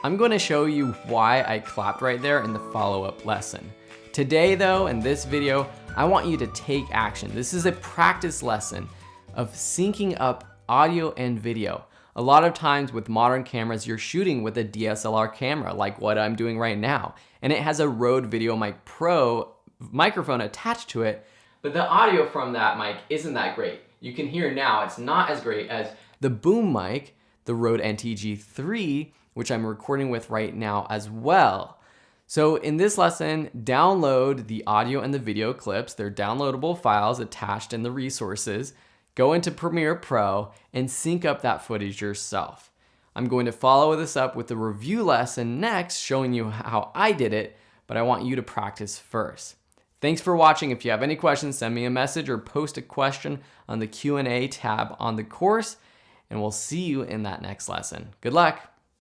I'm going to show you why I clapped right there in the follow-up lesson. Today though, in this video, I want you to take action. This is a practice lesson of syncing up audio and video. A lot of times with modern cameras, you're shooting with a DSLR camera like what I'm doing right now, and it has a Rode VideoMic Pro microphone attached to it, but the audio from that mic isn't that great. You can hear now it's not as great as the boom mic, the Rode NTG3, which I'm recording with right now as well. So in this lesson, download the audio and the video clips. They're downloadable files attached in the resources. Go into Premiere Pro and sync up that footage yourself. I'm going to follow this up with a review lesson next, showing you how I did it, but I want you to practice first. Thanks for watching. If you have any questions, send me a message or post a question on the Q&A tab on the course, and we'll see you in that next lesson. Good luck.